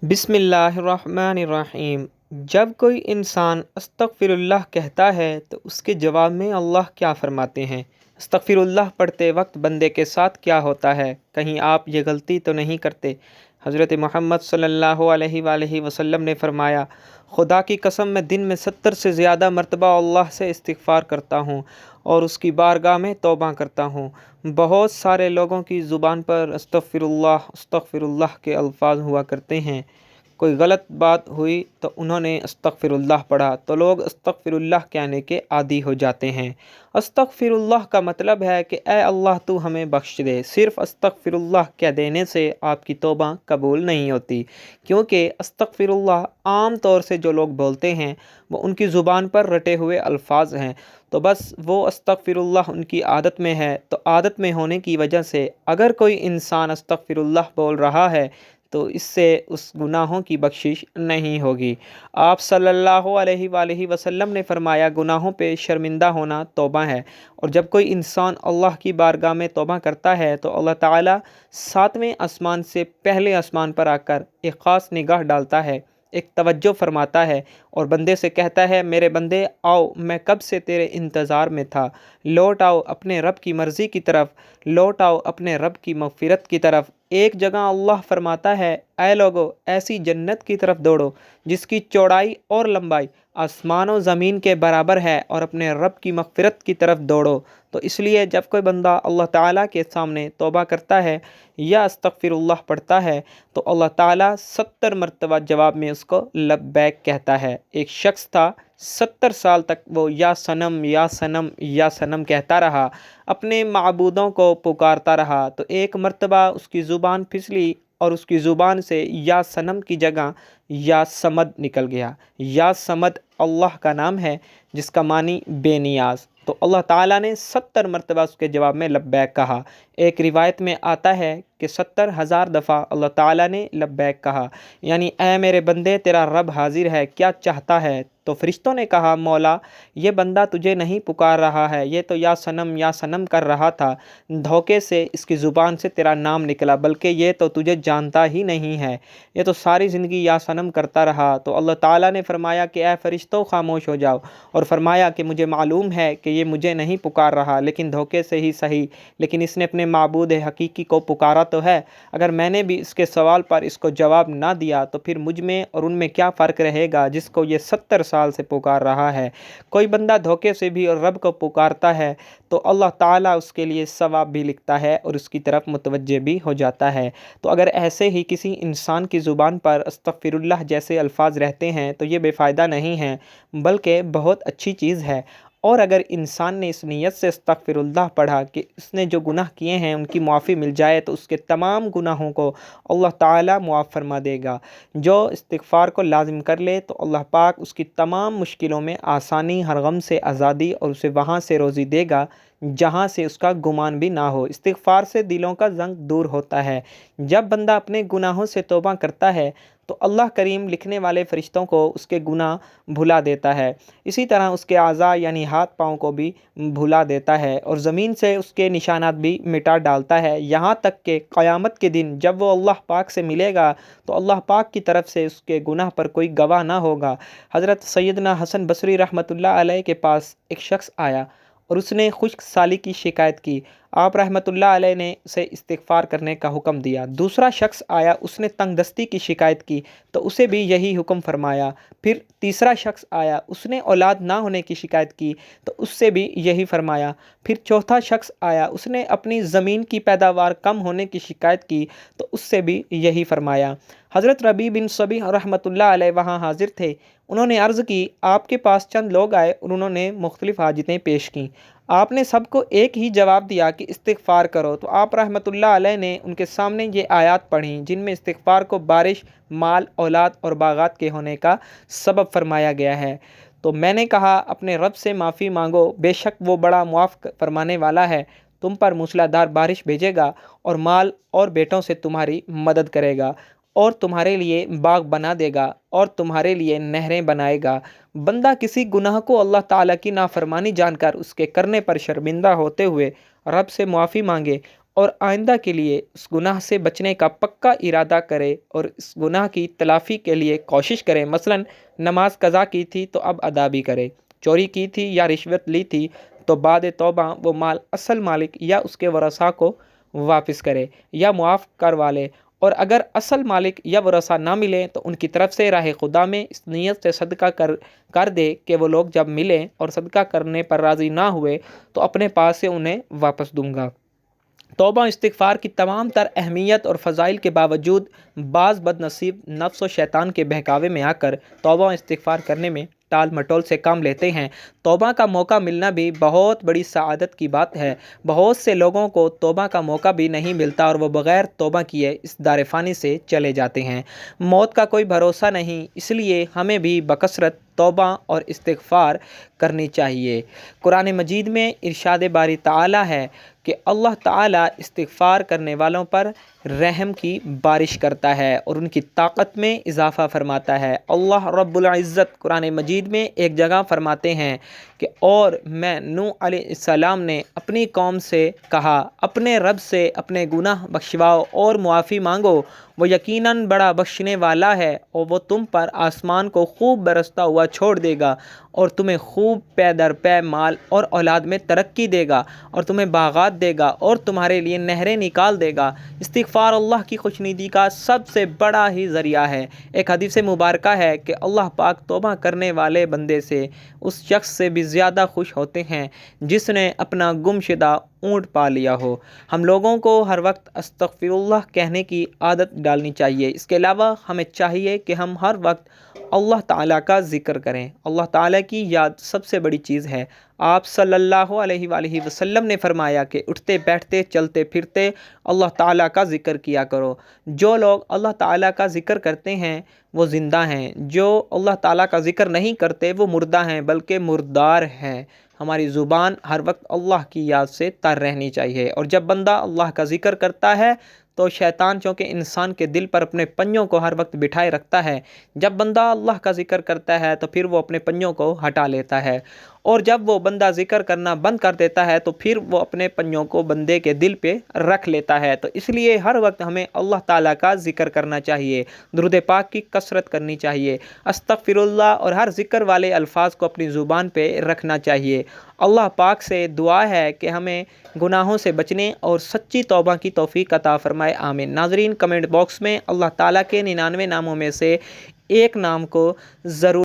بسم اللہ الرحمن الرحیم۔ جب کوئی انسان استغفر اللہ کہتا ہے تو اس کے جواب میں اللہ کیا فرماتے ہیں؟ استغفر اللہ پڑھتے وقت بندے کے ساتھ کیا ہوتا ہے؟ کہیں آپ یہ غلطی تو نہیں کرتے؟ حضرت محمد صلی اللہ علیہ وآلہ وسلم نے فرمایا، خدا کی قسم میں دن میں 70 سے زیادہ مرتبہ اللہ سے استغفار کرتا ہوں اور اس کی بارگاہ میں توبہ کرتا ہوں۔ بہت سارے لوگوں کی زبان پر استغفر اللہ کے الفاظ ہوا کرتے ہیں۔ کوئی غلط بات ہوئی تو انہوں نے استغفر اللہ پڑھا تو لوگ استغفر اللہ کہنے کے عادی ہو جاتے ہیں۔ استغفر اللہ کا مطلب ہے کہ اے اللہ تو ہمیں بخش دے۔ صرف استغفر اللہ کہہ دینے سے آپ کی توبہ قبول نہیں ہوتی، کیونکہ استغفر اللہ عام طور سے جو لوگ بولتے ہیں وہ ان کی زبان پر رٹے ہوئے الفاظ ہیں، تو بس وہ استغفر اللہ ان کی عادت میں ہے، تو عادت میں ہونے کی وجہ سے اگر کوئی انسان استغفر اللہ بول رہا ہے تو اس سے اس گناہوں کی بخشش نہیں ہوگی۔ آپ صلی اللہ علیہ وآلہ وسلم نے فرمایا، گناہوں پہ شرمندہ ہونا توبہ ہے، اور جب کوئی انسان اللہ کی بارگاہ میں توبہ کرتا ہے تو اللہ تعالیٰ 7ویں آسمان سے پہلے آسمان پر آ کر ایک خاص نگاہ ڈالتا ہے، ایک توجہ فرماتا ہے اور بندے سے کہتا ہے، میرے بندے آؤ، میں کب سے تیرے انتظار میں تھا، لوٹ آؤ اپنے رب کی مرضی کی طرف، لوٹ آؤ اپنے رب کی مغفرت کی طرف۔ ایک جگہ اللہ فرماتا ہے، اے لوگو ایسی جنت کی طرف دوڑو جس کی چوڑائی اور لمبائی آسمان و زمین کے برابر ہے، اور اپنے رب کی مغفرت کی طرف دوڑو۔ تو اس لیے جب کوئی بندہ اللہ تعالیٰ کے سامنے توبہ کرتا ہے یا استغفر اللہ پڑھتا ہے تو اللہ تعالیٰ 70 مرتبہ جواب میں اس کو لبیک کہتا ہے۔ ایک شخص تھا، 70 سال تک وہ یا صنم یا صنم یا صنم کہتا رہا، اپنے معبودوں کو پکارتا رہا، تو ایک مرتبہ اس کی زبان پھسلی اور اس کی زبان سے یا صنم کی جگہ یا صمد نکل گیا۔ یا صمد اللہ کا نام ہے جس کا معنی بے نیاز، تو اللہ تعالیٰ نے 70 مرتبہ اس کے جواب میں لبیک کہا۔ ایک روایت میں آتا ہے کہ 70,000 دفعہ اللہ تعالیٰ نے لبیک کہا، یعنی اے میرے بندے تیرا رب حاضر ہے، کیا چاہتا ہے؟ تو فرشتوں نے کہا، مولا یہ بندہ تجھے نہیں پکار رہا ہے، یہ تو یا صنم کر رہا تھا، دھوکے سے اس کی زبان سے تیرا نام نکلا، بلکہ یہ تو تجھے جانتا ہی نہیں ہے، یہ تو ساری زندگی یا صنم کرتا رہا۔ تو اللہ تعالیٰ نے فرمایا کہ اے فرشتوں خاموش ہو جاؤ، اور فرمایا کہ مجھے معلوم ہے کہ یہ مجھے نہیں پکار رہا، لیکن دھوکے سے ہی صحیح، لیکن اس نے اپنے معبود حقیقی کو پکارا تو ہے۔ اگر میں نے بھی اس کے سوال پر اس کو جواب نہ دیا تو پھر مجھ میں اور ان میں کیا فرق رہے گا جس کو یہ 70 سال سے پکار رہا ہے؟ کوئی بندہ دھوکے سے بھی اور رب کو پکارتا ہے تو اللہ تعالیٰ اس کے لیے ثواب بھی لکھتا ہے اور اس کی طرف متوجہ بھی ہو جاتا ہے۔ تو اگر ایسے ہی کسی انسان کی زبان پر استغفر اللہ جیسے الفاظ رہتے ہیں تو یہ بے فائدہ نہیں ہے، بلکہ بہت اچھی چیز ہے۔ اور اگر انسان نے اس نیت سے استغفر اللہ پڑھا کہ اس نے جو گناہ کیے ہیں ان کی معافی مل جائے تو اس کے تمام گناہوں کو اللہ تعالیٰ معاف فرما دے گا۔ جو استغفار کو لازم کر لے تو اللہ پاک اس کی تمام مشکلوں میں آسانی، ہر غم سے آزادی، اور اسے وہاں سے روزی دے گا جہاں سے اس کا گمان بھی نہ ہو۔ استغفار سے دلوں کا زنگ دور ہوتا ہے۔ جب بندہ اپنے گناہوں سے توبہ کرتا ہے تو اللہ کریم لکھنے والے فرشتوں کو اس کے گناہ بھلا دیتا ہے، اسی طرح اس کے اعضاء یعنی ہاتھ پاؤں کو بھی بھلا دیتا ہے، اور زمین سے اس کے نشانات بھی مٹا ڈالتا ہے، یہاں تک کہ قیامت کے دن جب وہ اللہ پاک سے ملے گا تو اللہ پاک کی طرف سے اس کے گناہ پر کوئی گواہ نہ ہوگا۔ حضرت سیدنا حسن بصری رحمۃ اللہ علیہ کے پاس ایک شخص آیا اور اس نے خشک سالی کی شکایت کی۔ آپ رحمۃ اللہ علیہ نے اسے استغفار کرنے کا حکم دیا۔ دوسرا شخص آیا، اس نے تنگ دستی کی شکایت کی تو اسے بھی یہی حکم فرمایا۔ پھر تیسرا شخص آیا، اس نے اولاد نہ ہونے کی شکایت کی تو اس سے بھی یہی فرمایا۔ پھر چوتھا شخص آیا، اس نے اپنی زمین کی پیداوار کم ہونے کی شکایت کی تو اس سے بھی یہی فرمایا۔ حضرت ربیع بن صبیح رحمۃ اللہ علیہ وہاں حاضر تھے۔ انہوں نے عرض کی، آپ کے پاس چند لوگ آئے اور انہوں نے مختلف حاجتیں پیش کیں، آپ نے سب کو ایک ہی جواب دیا کہ استغفار کرو، تو آپ رحمۃ اللہ علیہ نے ان کے سامنے یہ آیات پڑھیں جن میں استغفار کو بارش، مال، اولاد اور باغات کے ہونے کا سبب فرمایا گیا ہے۔ تو میں نے کہا، اپنے رب سے معافی مانگو، بے شک وہ بڑا معاف فرمانے والا ہے، تم پر موسلا دھار بارش بھیجے گا اور مال اور بیٹوں سے تمہاری مدد کرے گا، اور تمہارے لیے باغ بنا دے گا اور تمہارے لیے نہریں بنائے گا۔ بندہ کسی گناہ کو اللہ تعالیٰ کی نافرمانی جان کر اس کے کرنے پر شرمندہ ہوتے ہوئے رب سے معافی مانگے اور آئندہ کے لیے اس گناہ سے بچنے کا پکا ارادہ کرے اور اس گناہ کی تلافی کے لیے کوشش کرے۔ مثلا نماز قضا کی تھی تو اب ادا بھی کرے، چوری کی تھی یا رشوت لی تھی تو بعد توبہ وہ مال اصل مالک یا اس کے ورثاء کو واپس کرے یا معاف کروا لے، اور اگر اصل مالک یا ورثاء نہ ملیں تو ان کی طرف سے راہ خدا میں اس نیت سے صدقہ کر دے کہ وہ لوگ جب ملیں اور صدقہ کرنے پر راضی نہ ہوئے تو اپنے پاس سے انہیں واپس دوں گا۔ توبہ استغفار کی تمام تر اہمیت اور فضائل کے باوجود بعض بد نصیب نفس و شیطان کے بہکاوے میں آ کر توبہ استغفار کرنے میں ٹال مٹول سے کام لیتے ہیں۔ توبہ کا موقع ملنا بھی بہت بڑی سعادت کی بات ہے۔ بہت سے لوگوں کو توبہ کا موقع بھی نہیں ملتا اور وہ بغیر توبہ کیے اس دار فانی سے چلے جاتے ہیں۔ موت کا کوئی بھروسہ نہیں، اس لیے ہمیں بھی بکثرت توبہ اور استغفار کرنی چاہیے۔ قرآن مجید میں ارشاد باری تعالیٰ ہے کہ اللہ تعالیٰ استغفار کرنے والوں پر رحم کی بارش کرتا ہے اور ان کی طاقت میں اضافہ فرماتا ہے۔ اللہ رب العزت قرآن مجید میں ایک جگہ فرماتے ہیں کہ اور میں نوح علیہ السلام نے اپنی قوم سے کہا اپنے رب سے اپنے گناہ بخشواؤ اور معافی مانگو، وہ یقیناً بڑا بخشنے والا ہے اور وہ تم پر آسمان کو خوب برستا ہوا چھوڑ دے گا اور تمہیں خوب پے در پے مال اور اولاد میں ترقی دے گا اور تمہیں باغات دے گا اور تمہارے لیے نہریں نکال دے گا۔ استغفار اللہ کی خوشنودی کا سب سے بڑا ہی ذریعہ ہے۔ ایک حدیث مبارکہ ہے کہ اللہ پاک توبہ کرنے والے بندے سے اس شخص سے بھی زیادہ خوش ہوتے ہیں جس نے اپنا گم شدہ اونٹ پا لیا ہو۔ ہم لوگوں کو ہر وقت استغفر اللہ کہنے کی عادت ڈالنی چاہیے۔ اس کے علاوہ ہمیں چاہیے کہ ہم ہر وقت اللہ تعالیٰ کا ذکر کریں۔ اللہ تعالیٰ کی یاد سب سے بڑی چیز ہے۔ آپ صلی اللہ علیہ وآلہ وسلم نے فرمایا کہ اٹھتے بیٹھتے چلتے پھرتے اللہ تعالیٰ کا ذکر کیا کرو۔ جو لوگ اللہ تعالیٰ کا ذکر کرتے ہیں وہ زندہ ہیں، جو اللہ تعالیٰ کا ذکر نہیں کرتے وہ مردہ ہیں بلکہ مردار ہیں۔ ہماری زبان ہر وقت اللہ کی یاد سے تر رہنی چاہیے، اور جب بندہ اللہ کا ذکر کرتا ہے تو شیطان چونکہ انسان کے دل پر اپنے پنجوں کو ہر وقت بٹھائے رکھتا ہے، جب بندہ اللہ کا ذکر کرتا ہے تو پھر وہ اپنے پنجوں کو ہٹا لیتا ہے، اور جب وہ بندہ ذکر کرنا بند کر دیتا ہے تو پھر وہ اپنے پنجوں کو بندے کے دل پہ رکھ لیتا ہے۔ تو اس لیے ہر وقت ہمیں اللہ تعالیٰ کا ذکر کرنا چاہیے، درود پاک کی کثرت کرنی چاہیے، استغفر اللہ اور ہر ذکر والے الفاظ کو اپنی زبان پہ رکھنا چاہیے۔ اللہ پاک سے دعا ہے کہ ہمیں گناہوں سے بچنے اور سچی توبہ کی توفیق عطا فرمائے، آمین۔ ناظرین، کمنٹ باکس میں اللہ تعالیٰ کے 99 ناموں میں سے ایک نام کو ضرور